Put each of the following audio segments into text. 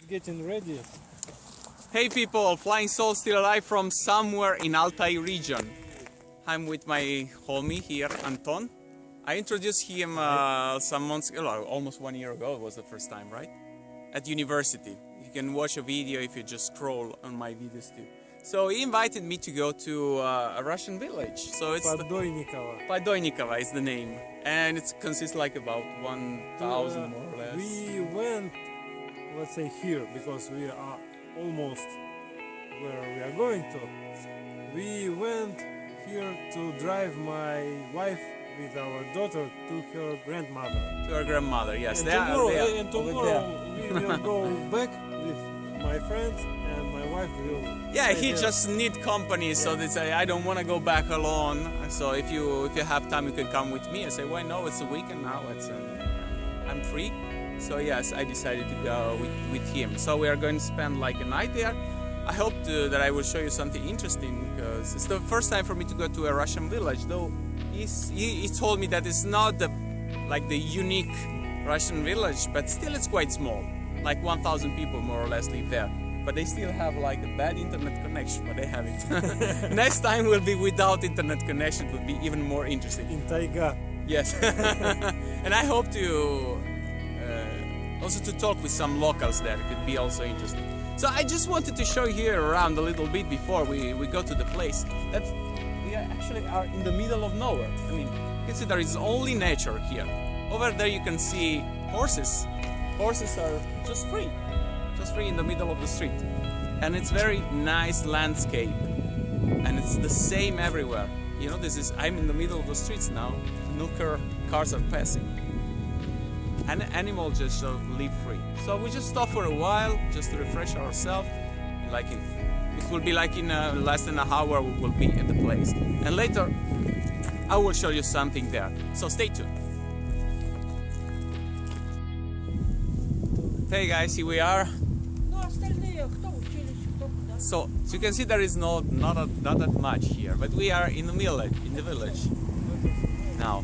Getting ready. Hey people, Flying Soul still alive from somewhere in Altai region. I'm with my homie here, Anton. I introduced him some months ago, almost 1 year ago. It was the first time, right? At university. You can watch a video if you just scroll on my videos too. So he invited me to go to a Russian village. So it's Padoynikova is the name, and it consists like about 1,000 more or less. We went, let's say here, because we are almost where we are going to. We went here to drive my wife with our daughter to her grandmother. To her grandmother, yes. And tomorrow we will go back with my friends, and my wife will. Yeah, he just need company, so they say I don't want to go back alone. So if you have time, you can come with me. I say, why no? It's a weekend now. I'm free. So yes, I decided to go with him. So we are going to spend like a night there. I hope that I will show you something interesting, because it's the first time for me to go to a Russian village. Though he told me that it's not the unique Russian village, but still it's quite small. Like 1,000 people more or less live there. But they still have like a bad internet connection, but they have it. Next time will be without internet connection. It will be even more interesting. In taiga. Yes. And I hope to also to talk with some locals there. It could be also interesting. So I just wanted to show you here around a little bit before we go to the place. That we actually are in the middle of nowhere. I mean, you can see there is only nature here. Over there you can see horses. Horses are just free in the middle of the street. And it's very nice landscape. And it's the same everywhere. You know, I'm in the middle of the streets now. No cars are passing. And animals just live free. So we just stop for a while, just to refresh ourselves. Like it will be like in less than an hour we will be at the place. And later I will show you something there. So stay tuned. Hey guys, here we are. So you can see there is not that much here, but we are in the village now.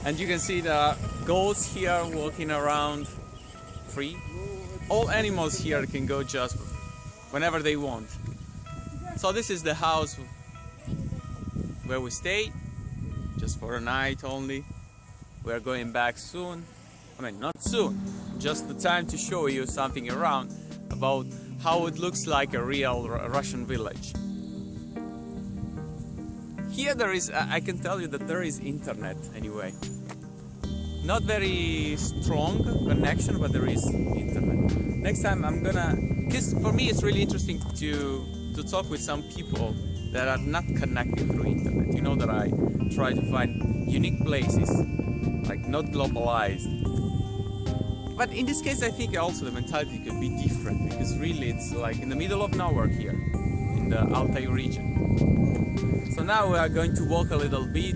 And you can see the goats here walking around free. All animals here can go just whenever they want. So this is the house where we stay, just for a night only. We are going back soon. I mean, not soon, just the time to show you something around about how it looks like a real Russian village. Here I can tell you that there is internet anyway. Not very strong connection, but there is internet. Next time for me it's really interesting to talk with some people that are not connected through internet. You know, that I try to find unique places, like not globalized. But in this case I think also the mentality could be different, because really it's like in the middle of nowhere here, in the Altai region. So now we are going to walk a little bit,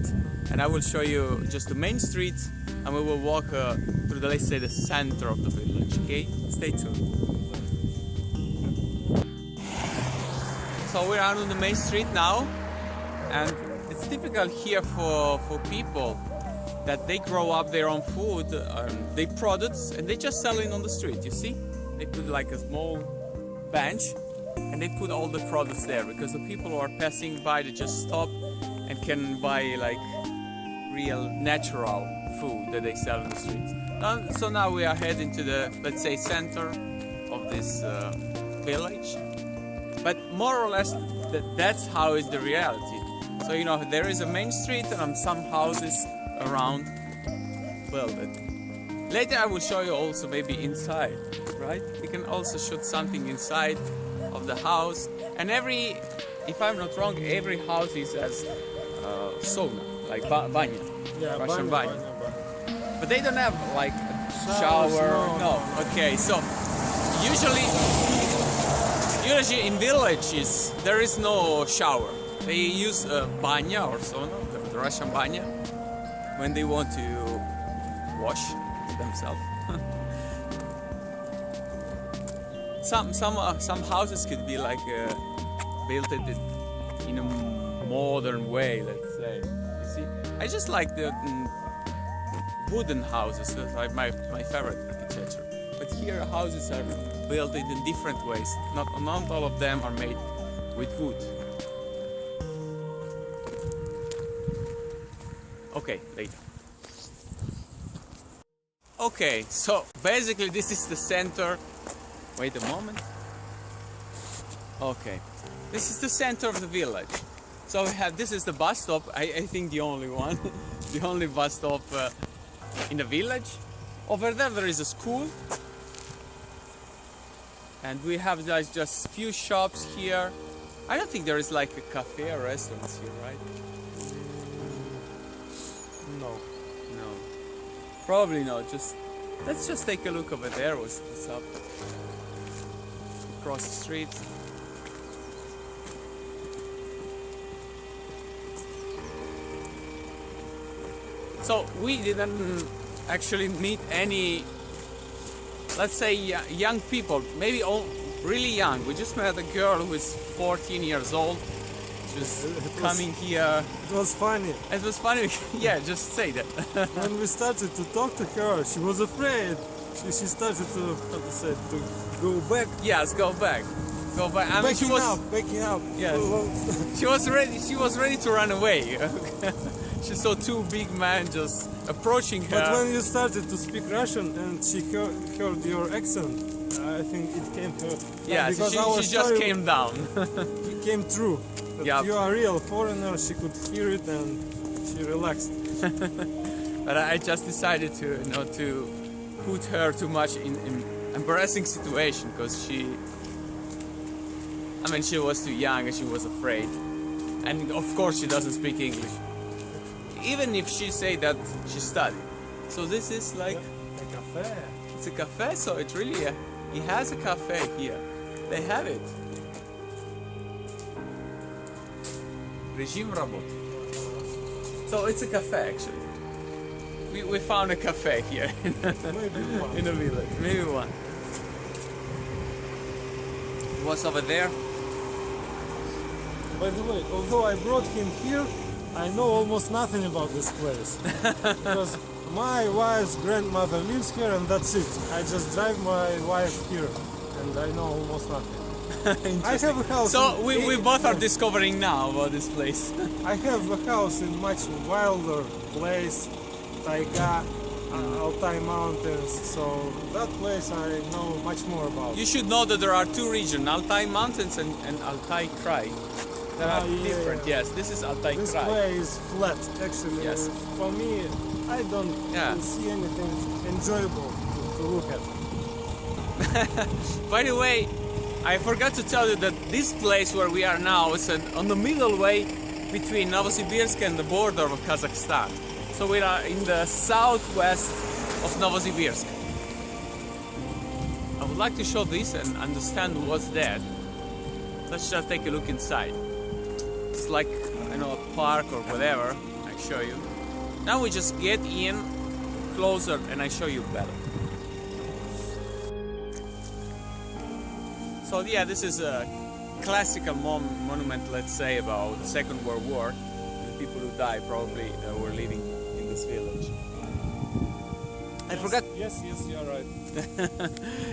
and I will show you just the main street, and we will walk through let's say the center of the village, okay? Stay tuned. So we're out on the main street now, and it's typical here for people that they grow up their own food, they produce, and they just sell it on the street, you see? They put like a small bench, and they put all the products there, because the people who are passing by, they just stop and can buy like real natural food that they sell on the streets. So now we are heading to the, let's say, center of this village. But more or less, that's how is the reality. So, you know, there is a main street and some houses around. Well, later I will show you also maybe inside, right? We can also shoot something inside of the house. And if I'm not wrong, every house has sauna, like banya, Yeah, Russian banya. banya. But they don't have like a shower. No. Okay, so usually in villages there is no shower. They use banya or sauna, the Russian banya, when they want to wash themselves. Some houses could be like built in a modern way, let's say. You see, I just like the wooden houses. That's like my favorite architecture. here houses are built in different ways. Not all of them are made with wood. Okay, later. Okay, so basically this is the center. Wait a moment. Okay, this is the center of the village. So we have, this is the bus stop, I think the only one, the only bus stop in the village. Over there is a school. And we have like just few shops here. I don't think there is like a cafe or restaurants here, right? No. No. Probably not. Let's just take a look over there. What's up? Across the street. So we didn't actually meet any, let's say, young people. Maybe all really young. We just met a girl who is 14 years old. Just coming here. It was funny. It was funny. Yeah, just say that. When we started to talk to her, she was afraid. She started to, how to say, to go back. Yes, go back. Go back. I mean, backing up. Yes. She was ready. She was ready to run away. She saw two big men just approaching her. But when you started to speak Russian and she heard your accent, I think it came to her. Yeah, because she just came down. It came true. That Yep. you are a real foreigner. She could hear it and she relaxed. But I just decided to, to put her too much in embarrassing situation because she was too young and she was afraid. And of course she doesn't speak English. Even if she say that she studied. So this is like a cafe. It's a cafe, so it really it has a cafe here. They have it. Режим работы. So it's a cafe actually. We found a cafe here Maybe one. in the village. Maybe one. What's over there? By the way, although I brought him here, I know almost nothing about this place. Because my wife's grandmother lives here and that's it. I just drive my wife here and I know almost nothing. I have a house. So we both are discovering now about this place. I have a house in much wilder place, Taiga, Altai Mountains, so that place I know much more about. You should know that there are two regions, Altai Mountains and Altai Krai. They are different, yes. This is Altai This Krai. place is flat, actually. Yes. For me, I don't see anything enjoyable to look at. By the way, I forgot to tell you that this place where we are now is on the middle way between Novosibirsk and the border of Kazakhstan. So we are in the southwest of Novosibirsk. I would like to show this and understand what's there. Let's just take a look inside. It's like, a park or whatever. I show you. Now we just get in closer and I show you better. So yeah, this is a classical monument, let's say, about the Second World War. The people who died probably were living in this village. I forgot. Yes, you're right.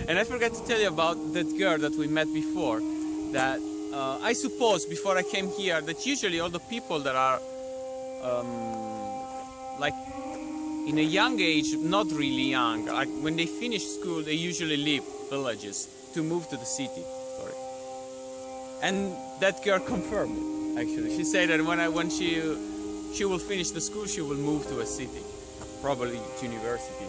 And I forgot to tell you about that girl that we met before. That I suppose before I came here that usually all the people that are like in a young age, not really young, like when they finish school, they usually leave villages to move to the city. Sorry. And that girl confirmed it. Actually, she said that when she will finish the school, she will move to a city, probably to university,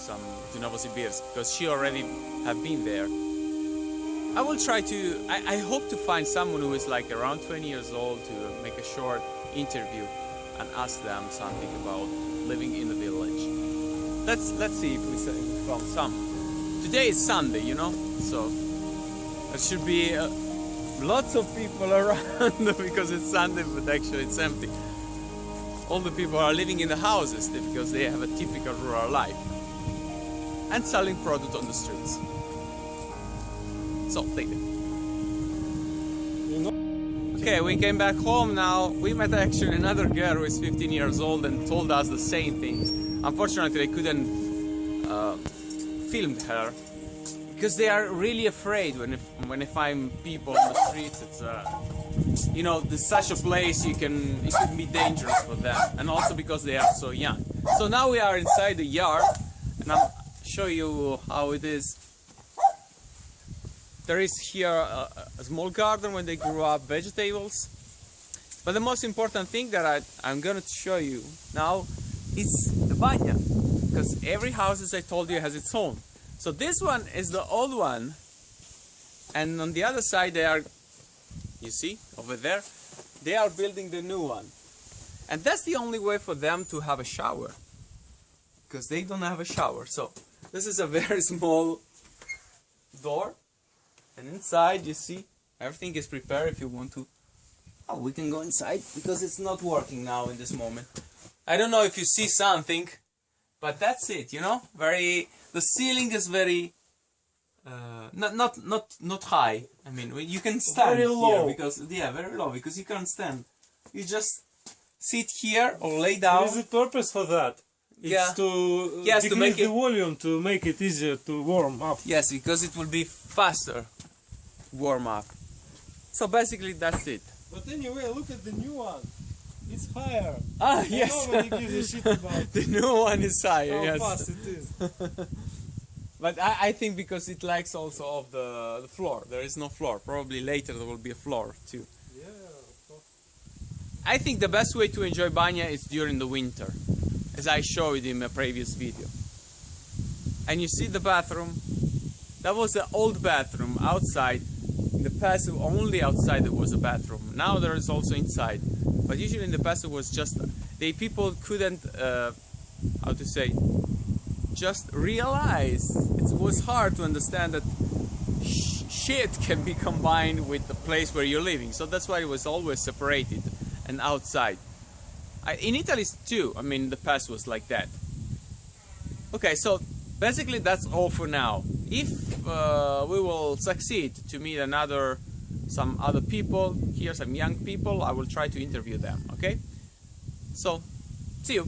to Novosibirsk, because she already have been there. I will try to. I hope to find someone who is like around 20 years old to make a short interview and ask them something about living in the village. Let's see if we found some. Today is Sunday, so there should be lots of people around because it's Sunday, but actually it's empty. All the people are living in the houses because they have a typical rural life and selling product on the streets. So, take it. Okay, we came back home now. We met actually another girl who is 15 years old and told us the same thing. Unfortunately, I couldn't film her because they are really afraid when they find people on the streets. It's you know, there's such a place it can be dangerous for them, and also because they are so young. So now we are inside the yard, and I'll show you how it is. There is here a small garden when they grew up vegetables. But the most important thing that I'm gonna show you now is the banya, because every house, as I told you, has its own. So this one is the old one, and on the other side they are, you see over there, they are building the new one, and that's the only way for them to have a shower, because they don't have a shower. So this is a very small door, and inside you see everything is prepared if you want to. Oh, we can go inside because it's not working now in this moment. I don't know if you see something, but that's it, you know. The ceiling is very not high. I mean, you can stand very low. here because very low because you can't stand. You just sit here or lay down. There is a purpose for that. It's to decrease the volume to make it easier to warm up. Yes, because it will be faster warm up. So basically that's it. But anyway, look at the new one. It's higher. Ah, yes. Nobody gives a shit about the new one is higher. how Yes. fast it is. But I think because it lacks also of the floor. There is no floor. Probably later there will be a floor too. Yeah, of course. I think the best way to enjoy banya is during the winter, as I showed in my previous video. And you see the bathroom. That was the old bathroom outside. In the past, only outside there was a bathroom. Now there is also inside. But usually in the past it was just people couldn't how to say, just realize. It was hard to understand that shit can be combined with the place where you're living. So that's why it was always separated and outside. In Italy too, I mean, the past was like that. Okay, so basically that's all for now. If we will succeed to meet some other people here, some young people, I will try to interview them, okay? So, see you.